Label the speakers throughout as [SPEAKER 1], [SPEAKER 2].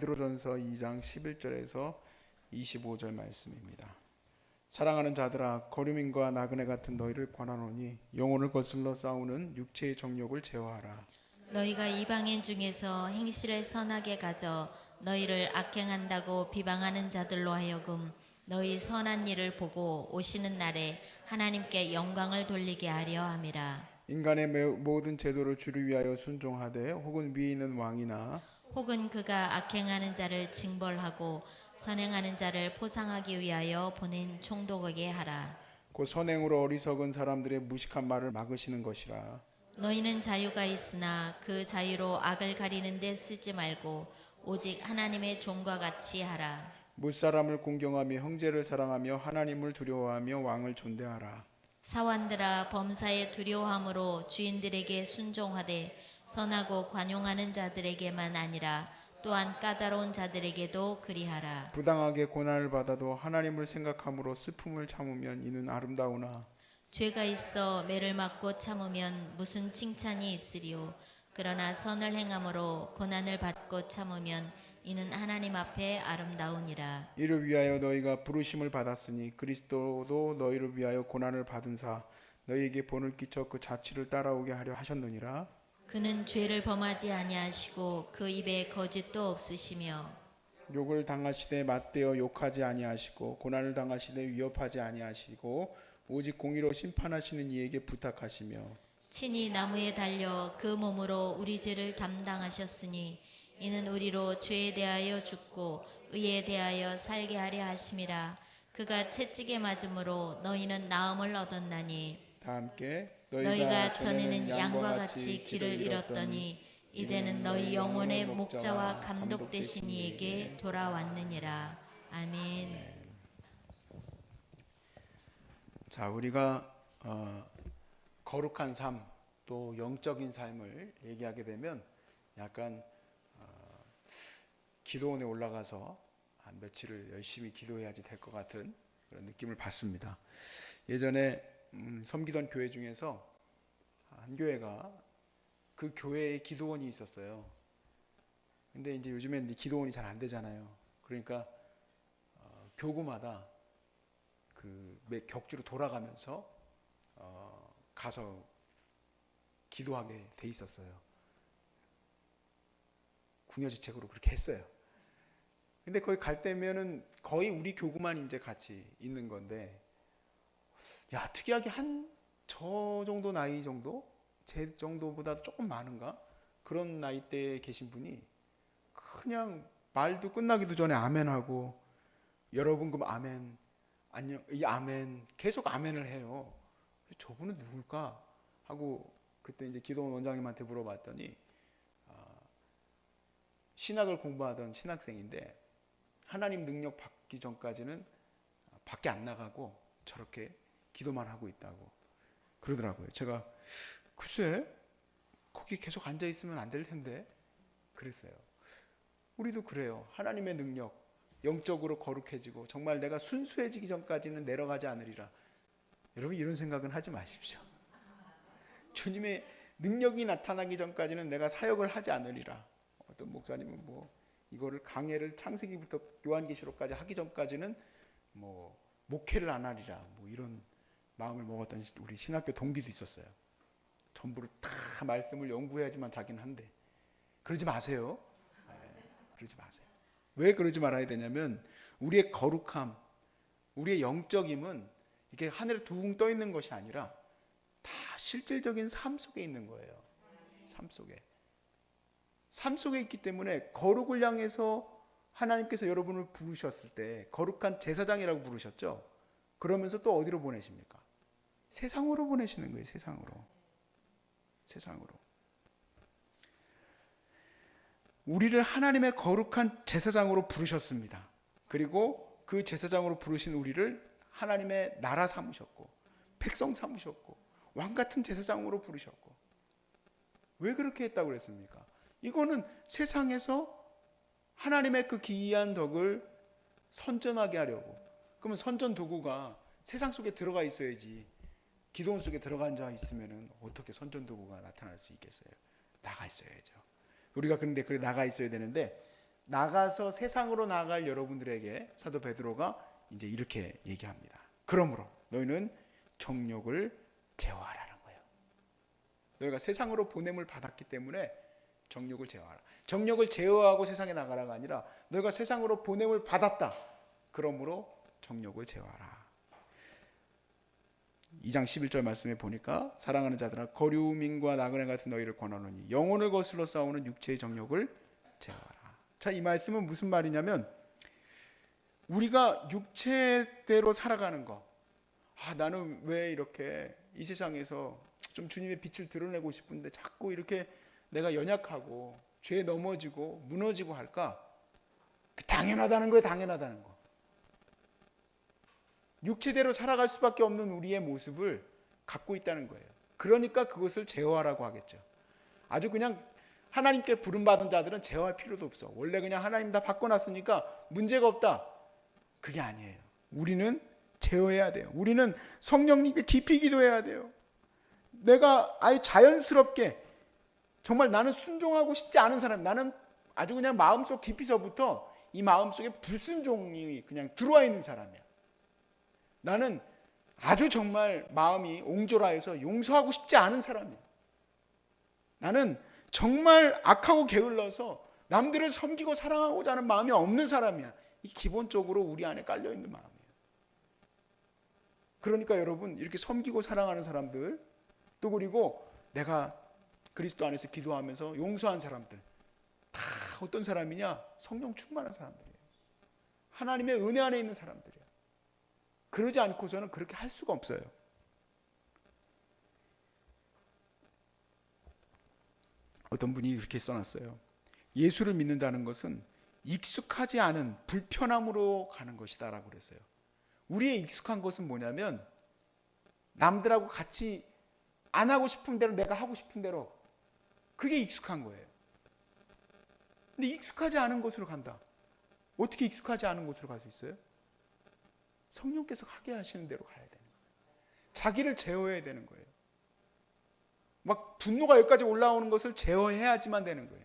[SPEAKER 1] 베드로전서 2장 11절에서 25절 말씀입니다. 사랑하는 자들아, 거류민과 나그네 같은 너희를 권하노니 영혼을 거슬러 싸우는 육체의 정욕을 제어하라.
[SPEAKER 2] 너희가 이방인 중에서 행실을 선하게 가져 너희를 악행한다고 비방하는 자들로 하여금 너희 선한 일을 보고 오시는 날에 하나님께 영광을 돌리게 하려 함이라.
[SPEAKER 1] 인간의 모든 제도를 주를 위하여 순종하되 혹은 위에 있는 왕이나
[SPEAKER 2] 혹은 그가 악행하는 자를 징벌하고 선행하는 자를 포상하기 위하여 보낸 총독에게 하라.
[SPEAKER 1] 그 선행으로 어리석은 사람들의 무식한 말을 막으시는 것이라.
[SPEAKER 2] 너희는 자유가 있으나 그 자유로 악을 가리는 데 쓰지 말고 오직 하나님의 종과 같이 하라.
[SPEAKER 1] 무사람을 공경하며 형제를 사랑하며 하나님을 두려워하며 왕을 존대하라.
[SPEAKER 2] 사환들아, 범사의 두려워함으로 주인들에게 순종하되 선하고 관용하는 자들에게만 아니라 또한 까다로운 자들에게도 그리하라.
[SPEAKER 1] 부당하게 고난을 받아도 하나님을 생각함으로 슬픔을 참으면 이는 아름다우나
[SPEAKER 2] 죄가 있어 매를 맞고 참으면 무슨 칭찬이 있으리요. 그러나 선을 행함으로 고난을 받고 참으면 이는 하나님 앞에 아름다우니라.
[SPEAKER 1] 이를 위하여 너희가 부르심을 받았으니 그리스도도 너희를 위하여 고난을 받은사 너희에게 본을 끼쳐 그 자취를 따라오게 하려 하셨느니라.
[SPEAKER 2] 그는 죄를 범하지 아니하시고 그 입에 거짓도 없으시며
[SPEAKER 1] 욕을 당하시되 맞대어 욕하지 아니하시고 고난을 당하시되 위협하지 아니하시고 오직 공의로 심판하시는 이에게 부탁하시며
[SPEAKER 2] 친히 나무에 달려 그 몸으로 우리 죄를 담당하셨으니 이는 우리로 죄에 대하여 죽고 의에 대하여 살게 하려 하심이라. 그가 채찍에 맞음으로 너희는 나음을 얻었나니
[SPEAKER 1] 다 함께
[SPEAKER 2] 너희가 전에는 양과 같이 길을 잃었더니 이제는 너희 영혼의 목자와 감독 되신 이에게 돌아왔느니라. 아멘.
[SPEAKER 1] 자, 우리가 거룩한 삶, 또 영적인 삶을 얘기하게 되면 약간 기도원에 올라가서 한 며칠을 열심히 기도해야지 될 것 같은 그런 느낌을 받습니다. 예전에 섬기던 교회 중에서 한 교회가 그 교회에 기도원이 있었어요. 근데 이제 요즘엔 이제 기도원이 잘 안 되잖아요. 그러니까 교구마다 그 매 격주로 돌아가면서 가서 기도하게 돼 있었어요. 궁여지책으로 그렇게 했어요. 근데 거기 갈 때면은 거의 우리 교구만 이제 같이 있는 건데, 야, 특이하게 한 저 정도 나이 정도? 제 정도보다 조금 많은가? 그런 나이대에 계신 분이 그냥 말도 끝나기도 전에 아멘하고, 여러분 그럼 아멘, 안녕, 이 아멘, 계속 아멘을 해요. 저분은 누굴까? 하고 그때 이제 기도원 원장님한테 물어봤더니 신학을 공부하던 신학생인데 하나님 능력 받기 전까지는 밖에 안 나가고 저렇게 기도만 하고 있다고 그러더라고요. 제가 글쎄 거기 계속 앉아 있으면 안 될 텐데 그랬어요. 우리도 그래요. 하나님의 능력, 영적으로 거룩해지고 정말 내가 순수해지기 전까지는 내려가지 않으리라. 여러분 이런 생각은 하지 마십시오. 주님의 능력이 나타나기 전까지는 내가 사역을 하지 않으리라. 어떤 목사님은 뭐 이거를 강해를 창세기부터 요한계시록까지 하기 전까지는 뭐 목회를 안 하리라. 뭐 이런 마음을 먹었던 우리 신학교 동기도 있었어요. 전부를 다 말씀을 연구해야지만 자기는 한대. 그러지 마세요. 그러지 마세요. 왜 그러지 말아야 되냐면 우리의 거룩함, 우리의 영적임은 이렇게 하늘에 둥 떠 있는 것이 아니라 다 실질적인 삶 속에 있는 거예요. 삶 속에. 삶 속에 있기 때문에 거룩을 향해서 하나님께서 여러분을 부르셨을 때 거룩한 제사장이라고 부르셨죠. 그러면서 또 어디로 보내십니까? 세상으로 보내시는 거예요. 세상으로. 세상으로. 우리를 하나님의 거룩한 제사장으로 부르셨습니다. 그리고 그 제사장으로 부르신 우리를 하나님의 나라 삼으셨고 백성 삼으셨고 왕 같은 제사장으로 부르셨고. 왜 그렇게 했다고 그랬습니까? 이거는 세상에서 하나님의 그 기이한 덕을 선전하게 하려고. 그러면 선전 도구가 세상 속에 들어가 있어야지. 기도원 속에 들어가 앉아 있으면 어떻게 선전 도구가 나타날 수 있겠어요? 나가 있어야죠. 우리가 그런데 그래 나가 있어야 되는데 나가서 세상으로 나갈 여러분들에게 사도 베드로가 이제 이렇게 얘기합니다. 그러므로 너희는 정욕을 제어하라는 거예요. 너희가 세상으로 보냄을 받았기 때문에 정욕을 제어하라. 정욕을 제어하고 세상에 나가라가 아니라 너희가 세상으로 보냄을 받았다. 그러므로 정욕을 제어하라. 2장 11절 말씀에 보니까 사랑하는 자들아 거류민과 나그네 같은 너희를 권하노니 영혼을 거슬러 싸우는 육체의 정욕을 제어하라. 자, 이 말씀은 무슨 말이냐면 우리가 육체대로 살아가는 거. 나는 왜 이렇게 이 세상에서 좀 주님의 빛을 드러내고 싶은데 자꾸 이렇게 내가 연약하고 죄에 넘어지고 무너지고 할까? 당연하다는 거예요. 당연하다는 거. 육체대로 살아갈 수밖에 없는 우리의 모습을 갖고 있다는 거예요. 그러니까 그것을 제어하라고 하겠죠. 아주 그냥 하나님께 부름받은 자들은 제어할 필요도 없어. 원래 그냥 하나님 다 바꿔놨으니까 문제가 없다. 그게 아니에요. 우리는 제어해야 돼요. 우리는 성령님께 깊이 기도해야 돼요. 내가 아예 자연스럽게 정말 나는 순종하고 싶지 않은 사람, 나는 아주 그냥 마음속 깊이서부터 이 마음속에 불순종이 그냥 들어와 있는 사람이야. 나는 아주 정말 마음이 옹졸하여서 용서하고 싶지 않은 사람이야. 나는 정말 악하고 게을러서 남들을 섬기고 사랑하고자 하는 마음이 없는 사람이야. 이 기본적으로 우리 안에 깔려있는 마음이에요. 그러니까 여러분 이렇게 섬기고 사랑하는 사람들 또 그리고 내가 그리스도 안에서 기도하면서 용서한 사람들 다 어떤 사람이냐? 성령 충만한 사람들이에요. 하나님의 은혜 안에 있는 사람들이에요. 그러지 않고서는 그렇게 할 수가 없어요. 어떤 분이 이렇게 써놨어요. 예수를 믿는다는 것은 익숙하지 않은 불편함으로 가는 것이다 라고 그랬어요. 우리의 익숙한 것은 뭐냐면 남들하고 같이 안 하고 싶은 대로 내가 하고 싶은 대로 그게 익숙한 거예요. 근데 익숙하지 않은 곳으로 간다. 어떻게 익숙하지 않은 곳으로 갈 수 있어요? 성령께서 하게 하시는 대로 가야 되는 거예요. 자기를 제어해야 되는 거예요. 막 분노가 여기까지 올라오는 것을 제어해야지만 되는 거예요.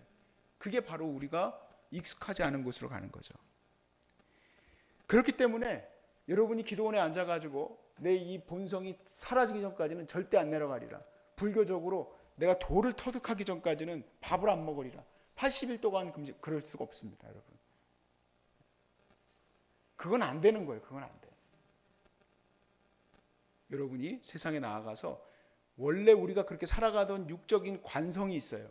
[SPEAKER 1] 그게 바로 우리가 익숙하지 않은 곳으로 가는 거죠. 그렇기 때문에 여러분이 기도원에 앉아가지고 내 이 본성이 사라지기 전까지는 절대 안 내려가리라. 불교적으로 내가 돌을 터득하기 전까지는 밥을 안 먹으리라. 81도간 금식. 그럴 수가 없습니다, 여러분. 그건 안 되는 거예요. 그건 안 돼. 여러분이 세상에 나아가서 원래 우리가 그렇게 살아가던 육적인 관성이 있어요.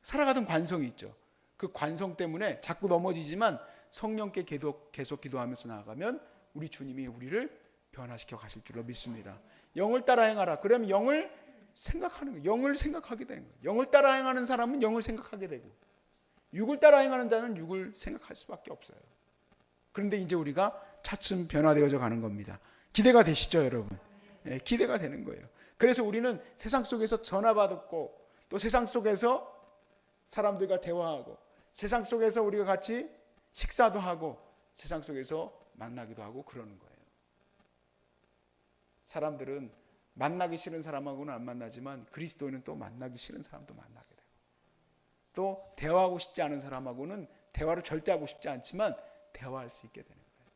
[SPEAKER 1] 살아가던 관성이 있죠. 그 관성 때문에 자꾸 넘어지지만 성령께 계속 기도하면서 나아가면 우리 주님이 우리를 변화시켜 가실 줄로 믿습니다. 영을 따라 행하라. 그러면 영을 생각하는 거예요. 영을 생각하게 되는 거예요. 영을 따라 행하는 사람은 영을 생각하게 되고 육을 따라 행하는 자는 육을 생각할 수밖에 없어요. 그런데 이제 우리가 차츰 변화되어져 가는 겁니다. 기대가 되시죠, 여러분? 네, 기대가 되는 거예요. 그래서 우리는 세상 속에서 전화 받고 또 세상 속에서 사람들과 대화하고 세상 속에서 우리가 같이 식사도 하고 세상 속에서 만나기도 하고 그러는 거예요. 사람들은 만나기 싫은 사람하고는 안 만나지만 그리스도인은 또 만나기 싫은 사람도 만나게 되고 또 대화하고 싶지 않은 사람하고는 대화를 절대 하고 싶지 않지만 대화할 수 있게 되는 거예요.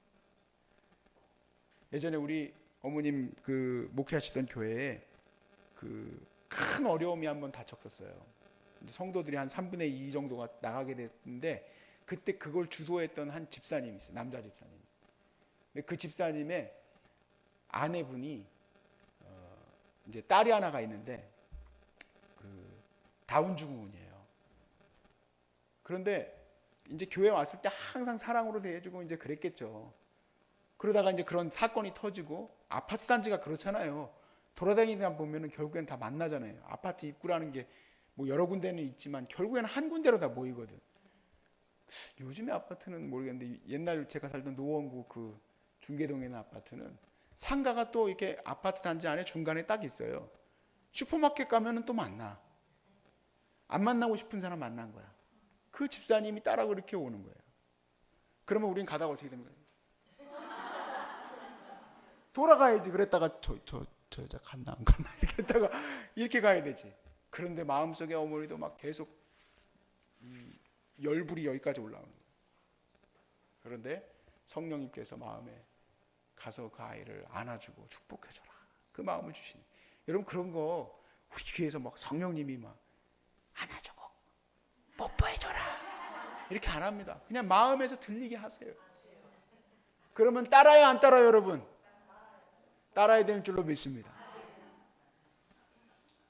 [SPEAKER 1] 예전에 우리 어머님 그 목회하시던 교회에 그 큰 어려움이 한번 닥쳤었어요. 성도들이 한 3분의 2 정도가 나가게 됐는데 그때 그걸 주도했던 한 집사님이 있어요. 남자 집사님. 근데 그 집사님의 아내분이 이제 딸이 하나가 있는데 그 다운 증후군이에요. 그런데 이제 교회 왔을 때 항상 사랑으로 대해주고 이제 그랬겠죠. 그러다가 이제 그런 사건이 터지고 아파트 단지가 그렇잖아요. 돌아다니다 보면은 결국엔 다 만나잖아요. 아파트 입구라는 게 뭐 여러 군데는 있지만 결국에는 한 군데로 다 모이거든. 요즘의 아파트는 모르겠는데 옛날 제가 살던 노원구 그 중계동에 있는 아파트는 상가가 또 이렇게 아파트 단지 안에 중간에 딱 있어요. 슈퍼마켓 가면은 또 만나. 안 만나고 싶은 사람 만난 거야. 그 집사님이 딸하고 이렇게 오는 거예요. 그러면 우린 가다가 어떻게 되는 거예요? 돌아가야지. 그랬다가 저 여자 갔나 안 갔나 이렇게 했다가 이렇게 가야 되지. 그런데 마음속에 어머니도 막 계속 열불이 여기까지 올라오는 거예요. 그런데 성령님께서 마음에 가서 그 아이를 안아주고 축복해줘라. 그 마음을 주시니. 여러분 그런 거 우리 교회에서 막 성령님이 막 안아주고 뽀뽀해줘라 이렇게 안 합니다. 그냥 마음에서 들리게 하세요. 그러면 따라요 안 따라요 여러분? 따라야 되는 줄로 믿습니다.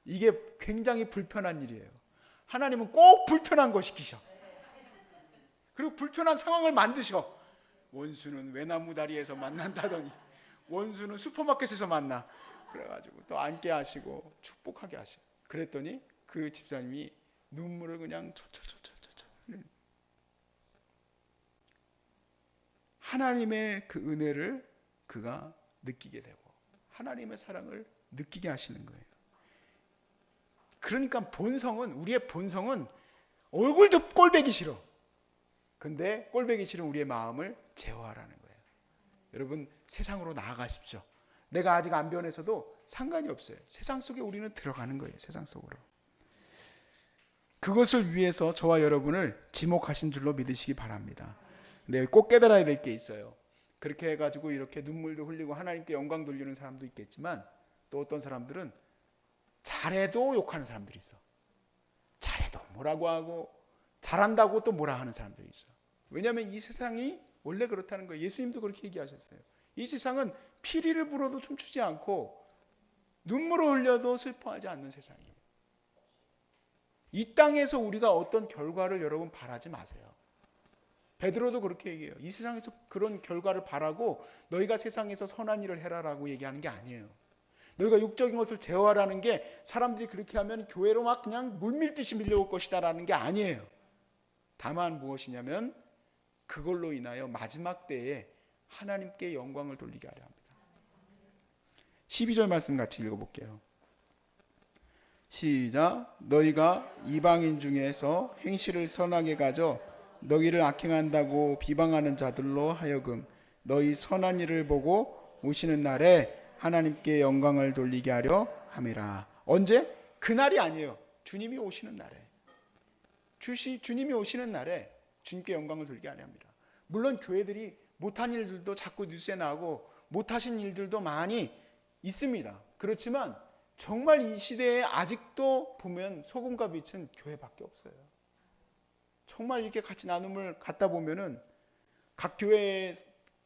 [SPEAKER 1] 이게 굉장히 불편한 일이에요. 하나님은 꼭 불편한 거 시키셔. 그리고 불편한 상황을 만드셔. 원수는 외나무 다리에서 만난다더니 원수는 슈퍼마켓에서 만나. 그래가지고 또 앉게 하시고 축복하게 하시고. 그랬더니 그 집사님이 눈물을 그냥 철철철철철. 하나님의 그 은혜를 그가 느끼게 되고 하나님의 사랑을 느끼게 하시는 거예요. 그러니까 우리의 본성은 얼굴도 꼴보기 싫어. 근데 꼴보기 싫은 우리의 마음을 제어하라는 거예요. 여러분 세상으로 나아가십시오. 내가 아직 안 변해서도 상관이 없어요. 세상 속에 우리는 들어가는 거예요. 세상 속으로. 그것을 위해서 저와 여러분을 지목하신 줄로 믿으시기 바랍니다. 근데 꼭 깨달아야 될 게 있어요. 그렇게 해가지고 이렇게 눈물도 흘리고 하나님께 영광 돌리는 사람도 있겠지만 또 어떤 사람들은 잘해도 욕하는 사람들이 있어. 잘해도 뭐라고 하고 잘한다고 또 뭐라 하는 사람들이 있어. 왜냐하면 이 세상이 원래 그렇다는 거예요. 예수님도 그렇게 얘기하셨어요. 이 세상은 피리를 불어도 춤추지 않고 눈물을 흘려도 슬퍼하지 않는 세상이에요. 이 땅에서 우리가 어떤 결과를 여러분 바라지 마세요. 베드로도 그렇게 얘기해요. 이 세상에서 그런 결과를 바라고 너희가 세상에서 선한 일을 해라라고 얘기하는 게 아니에요. 너희가 육적인 것을 제어하라는 게 사람들이 그렇게 하면 교회로 막 그냥 물밀듯이 밀려올 것이다라는 게 아니에요. 다만 무엇이냐면 그걸로 인하여 마지막 때에 하나님께 영광을 돌리게 하려 합니다. 12절 말씀 같이 읽어볼게요. 시작. 너희가 이방인 중에서 행실을 선하게 가져 너희를 악행한다고 비방하는 자들로 하여금 너희 선한 일을 보고 오시는 날에 하나님께 영광을 돌리게 하려 함이라. 언제? 그날이 아니에요. 주님이 오시는 날에. 주님이 오시는 날에 주님께 영광을 돌리게 하려 합니다. 물론 교회들이 못한 일들도 자꾸 뉴스에 나오고 못하신 일들도 많이 있습니다. 그렇지만 정말 이 시대에 아직도 보면 소금과 빛은 교회밖에 없어요. 정말 이렇게 같이 나눔을 갖다 보면은 각 교회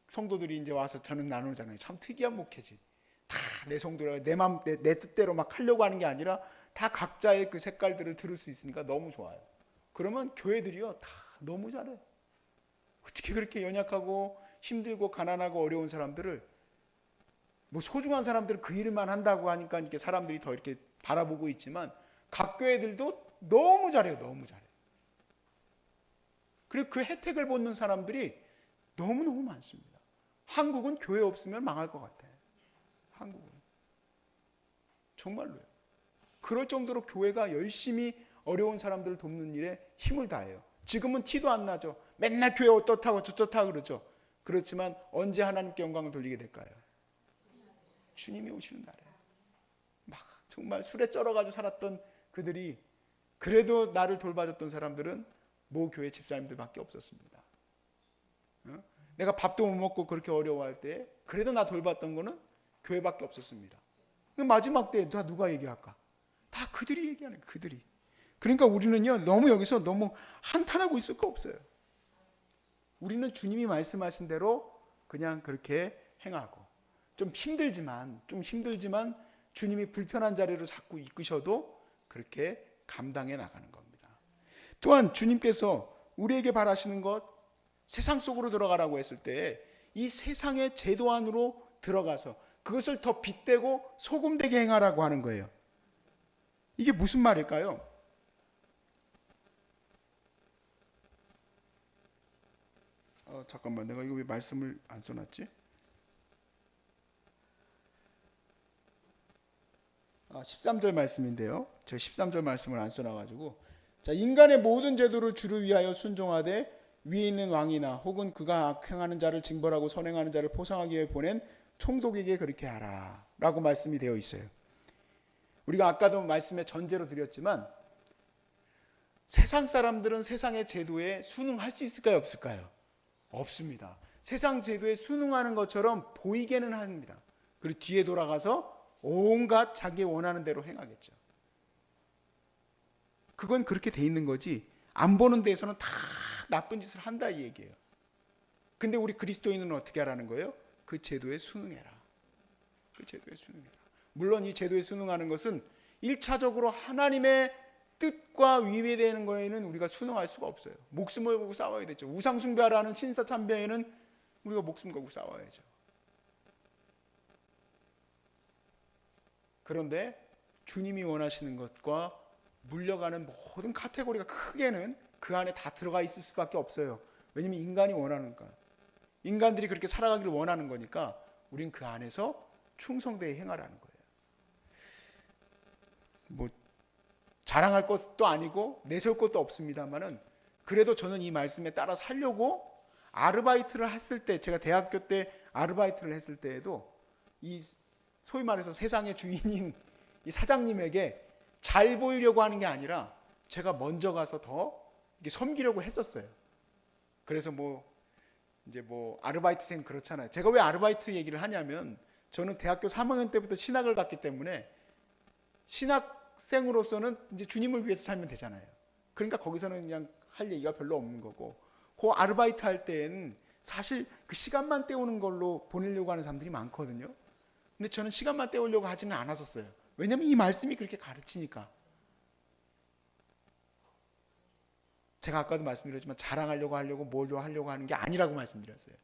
[SPEAKER 1] 성도들이 이제 와서 저는 나누잖아요. 참 특이한 목회지. 다 내 성도라 내 뜻대로 막 하려고 하는 게 아니라 다 각자의 그 색깔들을 들을 수 있으니까 너무 좋아요. 그러면 교회들이요 다 너무 잘해. 어떻게 그렇게 연약하고 힘들고 가난하고 어려운 사람들을 뭐 소중한 사람들은 그 일만 한다고 하니까 이렇게 사람들이 더 이렇게 바라보고 있지만 각 교회들도 너무 잘해요. 너무 잘해. 그리고 그 혜택을 받는 사람들이 너무너무 많습니다. 한국은 교회 없으면 망할 것 같아요. 한국은. 정말로요. 그럴 정도로 교회가 열심히 어려운 사람들을 돕는 일에 힘을 다해요. 지금은 티도 안 나죠. 맨날 교회 어떻다고 저렇다고 그러죠. 그렇지만 언제 하나님께 영광을 돌리게 될까요? 주님이 오시는 날에. 막 정말 술에 쩔어가지고 살았던 그들이 그래도 나를 돌봐줬던 사람들은 모 교회 집사님들밖에 없었습니다. 내가 밥도 못 먹고 그렇게 어려워할 때 그래도 나 돌봤던 거는 교회밖에 없었습니다. 마지막 때에 다 누가 얘기할까? 다 그들이 얘기하는 거예요. 그들이. 그러니까 우리는요 너무 여기서 너무 한탄하고 있을 거 없어요. 우리는 주님이 말씀하신 대로 그냥 그렇게 행하고 좀 힘들지만 주님이 불편한 자리로 자꾸 이끄셔도 그렇게 감당해 나가는 겁니다. 또한 주님께서 우리에게 바라시는 것 세상 속으로 들어가라고 했을 때 이 세상의 제도 안으로 들어가서 그것을 더 빗대고 소금되게 행하라고 하는 거예요. 이게 무슨 말일까요? 잠깐만 내가 이거 왜 말씀을 안 써놨지? 13절 말씀인데요. 제가 13절 말씀을 안 써놔가지고 자 인간의 모든 제도를 주를 위하여 순종하되 위에 있는 왕이나 혹은 그가 악행하는 자를 징벌하고 선행하는 자를 포상하기 위해 보낸 총독에게 그렇게 하라 라고 말씀이 되어 있어요. 우리가 아까도 말씀에 전제로 드렸지만 세상 사람들은 세상의 제도에 순응할 수 있을까요 없을까요? 없습니다. 세상 제도에 순응하는 것처럼 보이게는 합니다. 그리고 뒤에 돌아가서 온갖 자기 원하는 대로 행하겠죠. 그건 그렇게 돼 있는 거지, 안 보는 데에서는 다 나쁜 짓을 한다 이 얘기예요. 근데 우리 그리스도인은 어떻게 하라는 거예요? 그 제도에 순응해라. 그 제도에 순응해라. 물론 이 제도에 순응하는 것은 1차적으로 하나님의 뜻과 위배되는 거에는 우리가 순응할 수가 없어요. 목숨을 걸고 싸워야 되죠. 우상 숭배하라는 신사 참배에는 우리가 목숨 걸고 싸워야죠. 그런데 주님이 원하시는 것과 물려가는 모든 카테고리가 크게는 그 안에 다 들어가 있을 수밖에 없어요. 왜냐하면 인간이 원하는 거야. 인간들이 그렇게 살아가기를 원하는 거니까 우린 그 안에서 충성되게 행하라는 거예요. 뭐 자랑할 것도 아니고 내세울 것도 없습니다만은, 그래도 저는 이 말씀에 따라 살려고 아르바이트를 했을 때, 제가 대학교 때 아르바이트를 했을 때에도 이 소위 말해서 세상의 주인인 이 사장님에게 잘 보이려고 하는 게 아니라 제가 먼저 가서 더 이렇게 섬기려고 했었어요. 그래서 이제 아르바이트생 그렇잖아요. 제가 왜 아르바이트 얘기를 하냐면, 저는 대학교 3학년 때부터 신학을 갔기 때문에 신학생으로서는 이제 주님을 위해서 살면 되잖아요. 그러니까 거기서는 그냥 할 얘기가 별로 없는 거고, 그 아르바이트 할 때에는 사실 그 시간만 때우는 걸로 보내려고 하는 사람들이 많거든요. 근데 저는 시간만 때우려고 하지는 않았었어요. 왜냐하면 이 말씀이 그렇게 가르치니까. 제가 아까도 말씀드렸지만 자랑하려고 하려고 하는 게 아니라고 말씀드렸어요.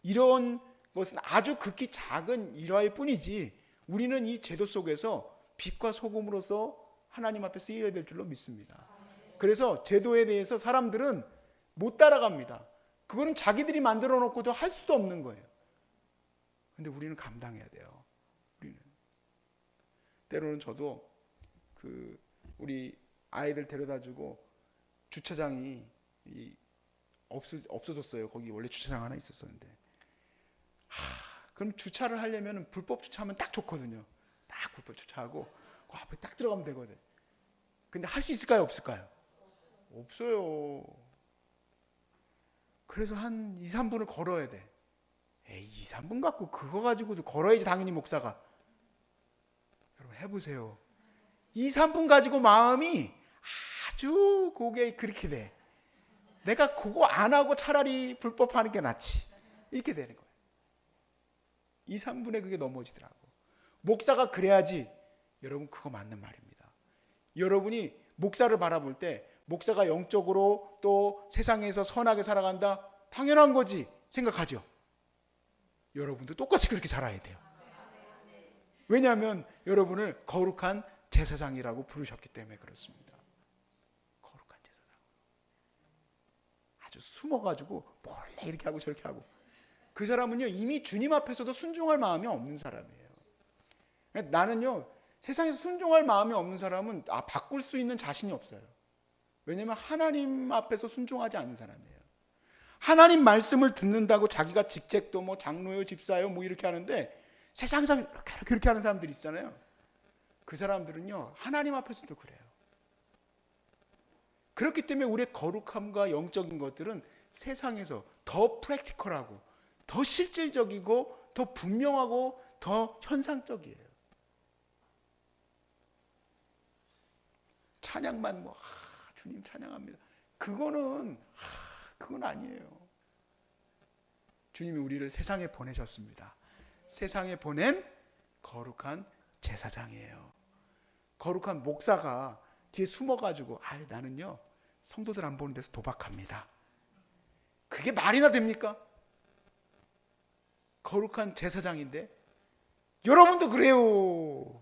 [SPEAKER 1] 이런 것은 아주 극히 작은 일화일 뿐이지, 우리는 이 제도 속에서 빛과 소금으로서 하나님 앞에 쓰여야 될 줄로 믿습니다. 그래서 제도에 대해서 사람들은 못 따라갑니다. 그거는 자기들이 만들어 놓고도 할 수도 없는 거예요. 근데 우리는 감당해야 돼요. 우리는. 때로는 저도 우리 아이들 데려다주고 주차장이 없어졌어요. 거기 원래 주차장 하나 있었었는데, 그럼 주차를 하려면 불법 주차하면 딱 좋거든요. 딱 불법 주차하고 그 앞에 딱 들어가면 되거든. 근데 할 수 있을까요, 없을까요? 없어요. 그래서 한 2, 3분을 걸어야 돼. 에이, 2, 3분 갖고 그거 가지고도 걸어야지 당연히 목사가. 여러분 해보세요. 2, 3분 가지고 마음이 아주 그게 그렇게 돼. 내가 그거 안 하고 차라리 불법하는 게 낫지. 이렇게 되는 거예요. 2, 3분에 그게 넘어지더라고. 목사가 그래야지. 여러분 그거 맞는 말입니다. 여러분이 목사를 바라볼 때 목사가 영적으로 또 세상에서 선하게 살아간다? 당연한 거지 생각하죠. 여러분도 똑같이 그렇게 살아야 돼요. 왜냐하면 여러분을 거룩한 제사장이라고 부르셨기 때문에 그렇습니다. 거룩한 제사장. 아주 숨어가지고 몰래 이렇게 하고 저렇게 하고. 그 사람은요 이미 주님 앞에서도 순종할 마음이 없는 사람이에요. 나는요 세상에서 순종할 마음이 없는 사람은 바꿀 수 있는 자신이 없어요. 왜냐하면 하나님 앞에서 순종하지 않는 사람이에요. 하나님 말씀을 듣는다고 자기가 직책도 장로요 집사요 이렇게 하는데 세상에서 이렇게 하는 사람들이 있잖아요. 그 사람들은요 하나님 앞에서도 그래요. 그렇기 때문에 우리의 거룩함과 영적인 것들은 세상에서 더 프랙티컬하고 더 실질적이고 더 분명하고 더 현상적이에요. 찬양만 주님 찬양합니다. 그건 아니에요. 주님이 우리를 세상에 보내셨습니다. 세상에 보낸 거룩한 제사장이에요. 거룩한 목사가 뒤에 숨어가지고 나는요 성도들 안 보는 데서 도박합니다. 그게 말이나 됩니까? 거룩한 제사장인데 여러분도 그래요.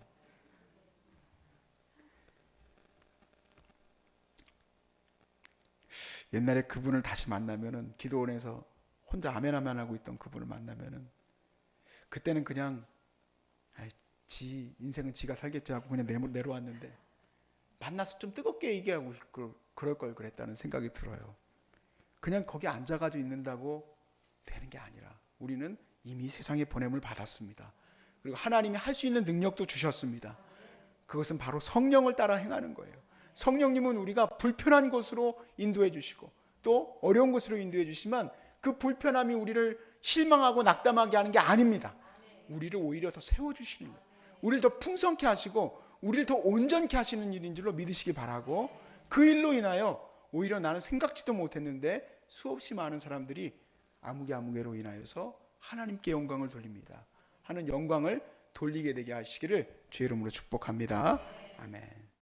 [SPEAKER 1] 옛날에 그분을 다시 만나면은 기도원에서 혼자 아멘 하고 있던 그분을 만나면은 그때는 그냥 지 인생은 지가 살겠지 하고 그냥 내려왔는데 만나서 좀 뜨겁게 얘기하고 그럴 걸 그랬다는 생각이 들어요. 그냥 거기 앉아가지고 있는다고 되는 게 아니라 우리는 이미 세상에 보냄을 받았습니다. 그리고 하나님이 할 수 있는 능력도 주셨습니다. 그것은 바로 성령을 따라 행하는 거예요. 성령님은 우리가 불편한 곳으로 인도해 주시고 또 어려운 곳으로 인도해 주시면 그 불편함이 우리를 실망하고 낙담하게 하는 게 아닙니다. 우리를 오히려 더 세워주시는 거예요. 우리를 더 풍성케 하시고 우리를 더 온전케 하시는 일인 줄로 믿으시기 바라고, 그 일로 인하여 오히려 나는 생각지도 못했는데 수없이 많은 사람들이 아무개로 인하여서 하나님께 영광을 돌립니다 하는 영광을 돌리게 되게 하시기를 주의 이름으로 축복합니다. 아멘.